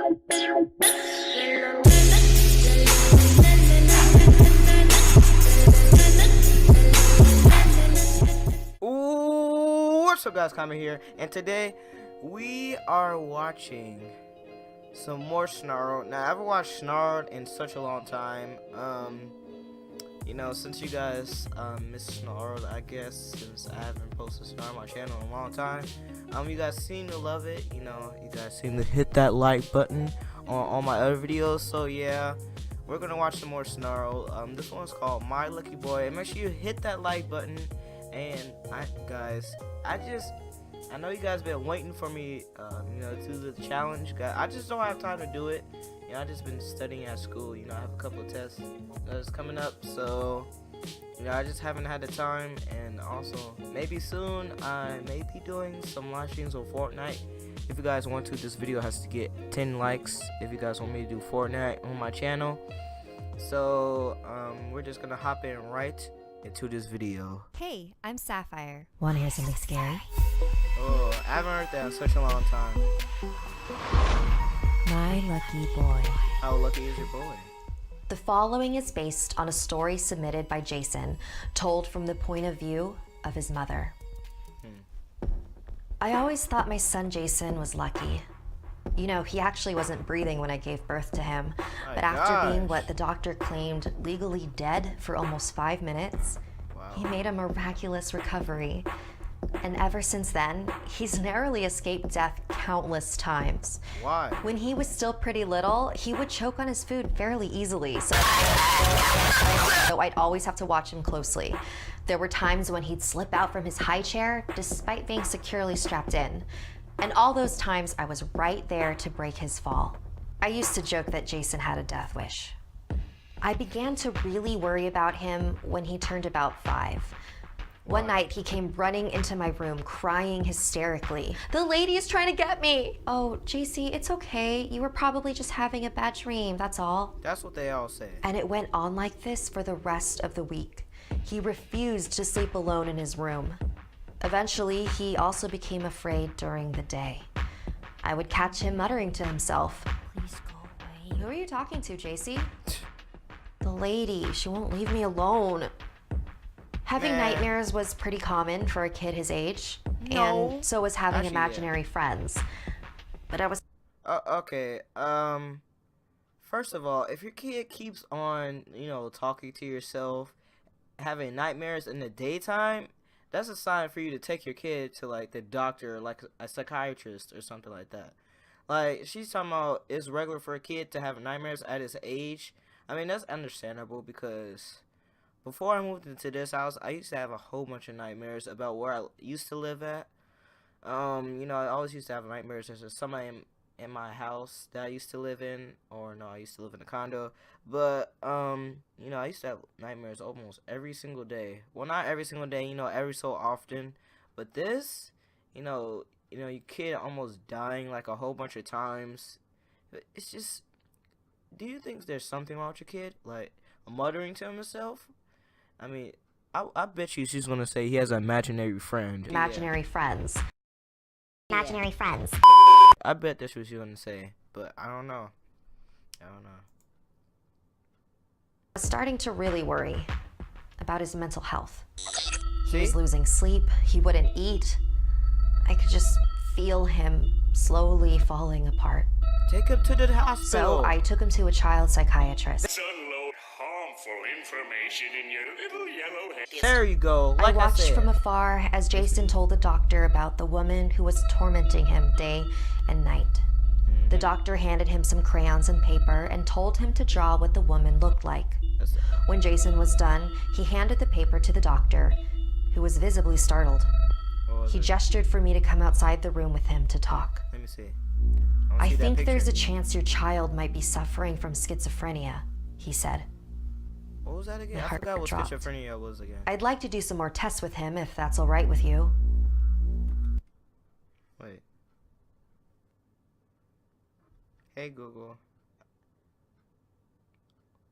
Ooh, what's up guys, Kami here, and today we are watching some more Snarled. Now I haven't watched Snarled in such a long time. You know, since you guys missed Snarled, I guess, since I haven't posted Snarled on my channel in a long time. You guys seem to love it. You know, you guys seem to hit that like button on my other videos. So yeah, we're gonna watch some more Snarled. This one's called My Lucky Boy, and make sure you hit that like button. And I know you guys been waiting for me, you know, to do the challenge. I just don't have time to do it. You know, I just been studying at school. You know, I have a couple of tests that's coming up, so you know, I just haven't had the time. And also, maybe soon I may be doing some live streams on Fortnite. If you guys want to, this video has to get 10 likes if you guys want me to do Fortnite on my channel. So we're just gonna hop in right into this video. Hey, I'm Sapphire. Wanna hear something scary? Oh, I haven't heard that in such a long time. My lucky boy. How lucky is your boy? The following is based on a story submitted by Jason, told from the point of view of his mother. I always thought my son Jason was lucky. You know, he actually wasn't breathing when I gave birth to him, but after being what the doctor claimed legally dead for almost 5 minutes, he made a miraculous recovery. And ever since then, he's narrowly escaped death countless times. Why? When he was still pretty little, he would choke on his food fairly easily, so I'd always have to watch him closely. There were times when he'd slip out from his high chair despite being securely strapped in. And all those times, I was right there to break his fall. I used to joke that Jason had a death wish. I began to really worry about him when he turned about 5. One night, he came running into my room, crying hysterically. "The lady is trying to get me!" "Oh, JC, it's okay. You were probably just having a bad dream, that's all." That's what they all say. And it went on like this for the rest of the week. He refused to sleep alone in his room. Eventually, he also became afraid during the day. I would catch him muttering to himself. "Please go away." "Who are you talking to, JC?" "The lady. She won't leave me alone." Having nightmares was pretty common for a kid his age, and so was having imaginary friends. But I was... Okay, first of all, if your kid keeps on, you know, talking to yourself, having nightmares in the daytime, that's a sign for you to take your kid to, like, the doctor, like a psychiatrist or something like that. Like, she's talking about it's regular for a kid to have nightmares at his age. I mean, that's understandable because before I moved into this house, I used to have a whole bunch of nightmares about where I used to live at. You know, I always used to have nightmares. There's somebody in my house that I used to live in, or no, I used to live in a condo. But you know, I used to have nightmares almost every single day. Well, not every single day, you know, every so often. But this, you know, your kid almost dying like a whole bunch of times. It's just, do you think there's something wrong with your kid, like muttering to himself? I mean, I bet you she's gonna say he has an imaginary friend. Imaginary friends. Imaginary friends. I bet that's what she's gonna say, but I don't know. I was starting to really worry about his mental health. See? He was losing sleep, he wouldn't eat. I could just feel him slowly falling apart. Take him to the hospital. So I took him to a child psychiatrist. Unload harmful information in your little yellow head. There you go. Like I watched said. from afar as Jason told the doctor about the woman who was tormenting him day and night. The doctor handed him some crayons and paper and told him to draw what the woman looked like. When Jason was done, he handed the paper to the doctor, who was visibly startled. He gestured for me to come outside the room with him to talk. Let me see. I think there's a chance your child might be suffering from schizophrenia, he said. What was that again? My I heart forgot what dropped. schizophrenia was again. I'd like to do some more tests with him if that's all right with you. Wait. Hey Google.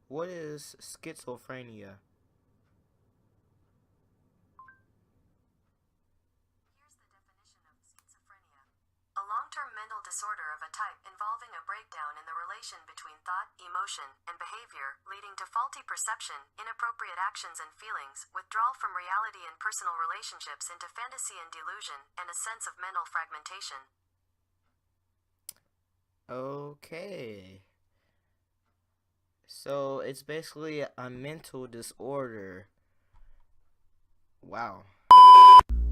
What is schizophrenia? Here's the definition of schizophrenia. A long-term mental disorder of a type involving a breakdown in the relation between thought, emotion, and behavior, leading to faulty perception, inappropriate actions and feelings, withdrawal from reality and personal relationships into fantasy and delusion, and a sense of mental fragmentation. Okay. So it's basically a mental disorder. Wow.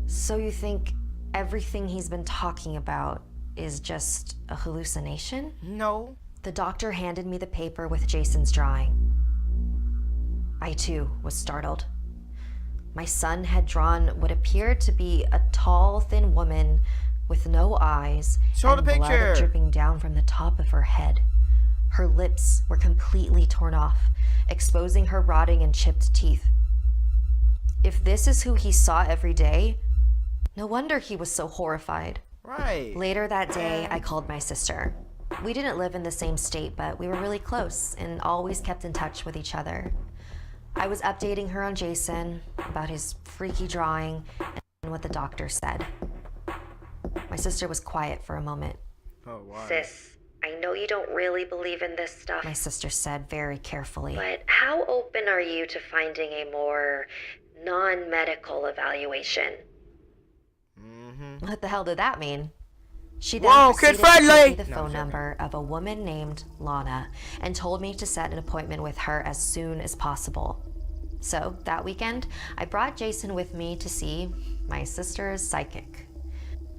So you think everything he's been talking about is just a hallucination? No. The doctor handed me the paper with Jason's drawing. I too was startled. My son had drawn what appeared to be a tall, thin woman with no eyes Show and the picture. blood dripping down from the top of her head. Her lips were completely torn off, exposing her rotting and chipped teeth. If this is who he saw every day, no wonder he was so horrified. Right. Later that day, I called my sister. We didn't live in the same state, but we were really close and always kept in touch with each other. I was updating her on Jason, about his freaky drawing, and what the doctor said. My sister was quiet for a moment. Oh, wow. Sis, I know you don't really believe in this stuff, My sister said very carefully. but how open are you to finding a more non-medical evaluation? What the hell did that mean? She Whoa, then proceeded to kid-friendly! give me the No, phone I'm joking. number of a woman named Lana and told me to set an appointment with her as soon as possible. So that weekend, I brought Jason with me to see my sister's psychic.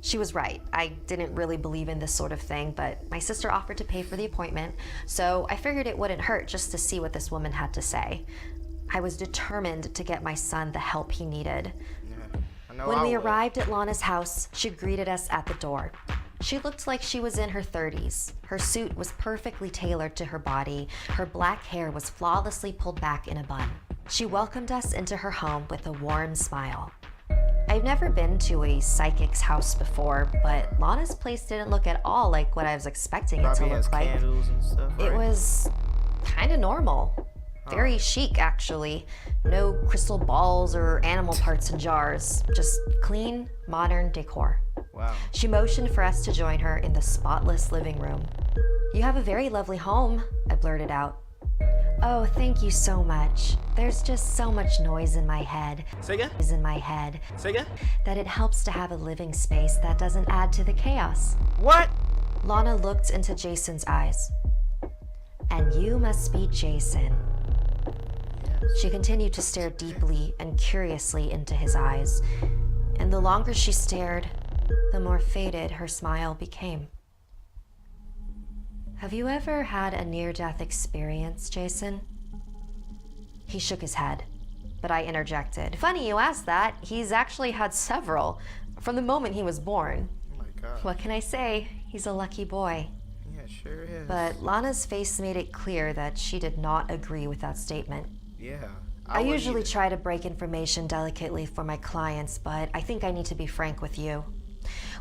She was right. I didn't really believe in this sort of thing, but my sister offered to pay for the appointment, so I figured it wouldn't hurt just to see what this woman had to say. I was determined to get my son the help he needed. I know When I we would. arrived at Lana's house, she greeted us at the door. She looked like she was in her 30s. Her suit was perfectly tailored to her body. Her black hair was flawlessly pulled back in a bun. She welcomed us into her home with a warm smile. I've never been to a psychic's house before, but Lana's place didn't look at all like what I was expecting it to Probably has look like. candles and stuff, It right? was kind of normal. Very chic, actually. No crystal balls or animal parts in jars. Just clean, modern decor. Wow. She motioned for us to join her in the spotless living room. "You have a very lovely home," I blurted out. "Oh, thank you so much. There's just so much noise in my head. Say again? Is in my head Say again? that it helps to have a living space that doesn't add to the chaos." What? Lana looked into Jason's eyes. "And you must be Jason." She continued to stare deeply and curiously into his eyes, and the longer she stared, the more faded her smile became. "Have you ever had a near-death experience, Jason?" He shook his head, but I interjected. "Funny you asked that. He's actually had several, from the moment he was born. Oh my god. What can I say? He's a lucky boy." Yeah, sure is. But Lana's face made it clear that she did not agree with that statement. yeah. I wouldn't usually either. try to break information delicately for my clients, but I think I need to be frank with you.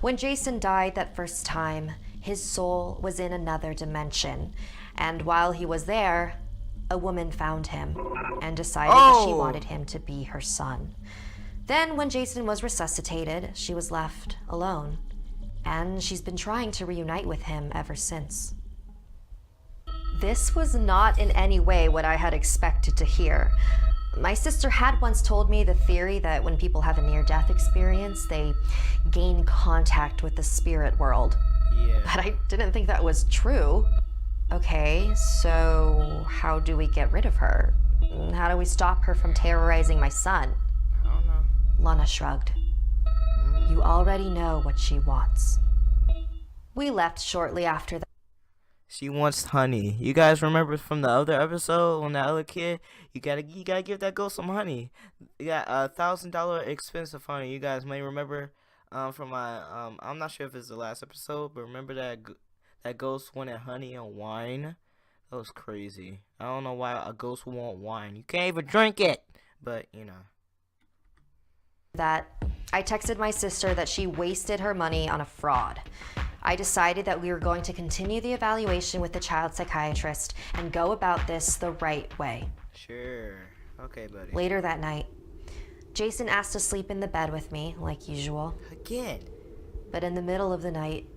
When Jason died that first time, his soul was in another dimension, and while he was there, a woman found him and decided that she Oh. wanted him to be her son. Then, when Jason was resuscitated, she was left alone, and she's been trying to reunite with him ever since. This was not in any way what I had expected to hear. My sister had once told me the theory that when people have a near-death experience, they gain contact with the spirit world. Yeah. But I didn't think that was true. Okay, so how do we get rid of her? How do we stop her from terrorizing my son? I don't know. Lana shrugged. "You already know what she wants." We left shortly after that. She wants honey. You guys remember from the other episode when that other kid? You gotta give that girl some honey. You got $1,000 expensive honey. You guys may remember from my I'm not sure if it's the last episode, but remember that ghost wanted honey and wine. That was crazy. I don't know why a ghost would want wine. You can't even drink it. But you know. I texted my sister that she wasted her money on a fraud. I decided that we were going to continue the evaluation with the child psychiatrist and go about this the right way. Sure. Okay, buddy. Later that night, Jason asked to sleep in the bed with me, like usual. Again. But in the middle of the night,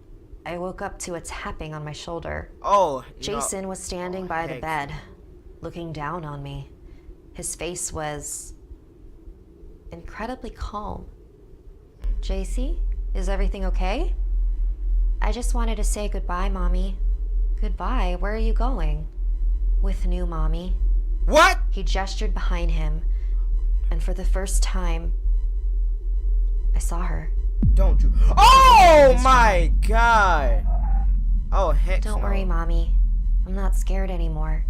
I woke up to a tapping on my shoulder. Oh, Jason was standing by the heck. bed, looking down on me. His face was incredibly calm. JC, is everything okay? I just wanted to say goodbye, Mommy. Goodbye? Where are you going? With new Mommy. What? He gestured behind him, and for the first time, I saw her. Don't you? Oh my god! Oh heck Don't no. worry, Mommy. I'm not scared anymore.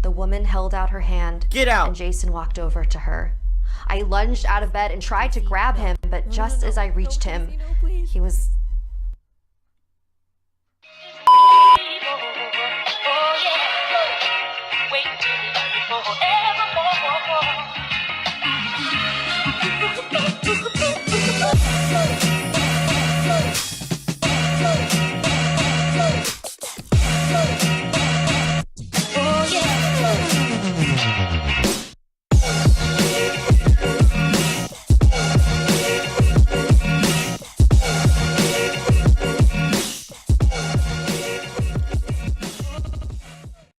The woman held out her hand. Get out. And Jason walked over to her. I lunged out of bed and tried to grab him, but just as I reached him, he was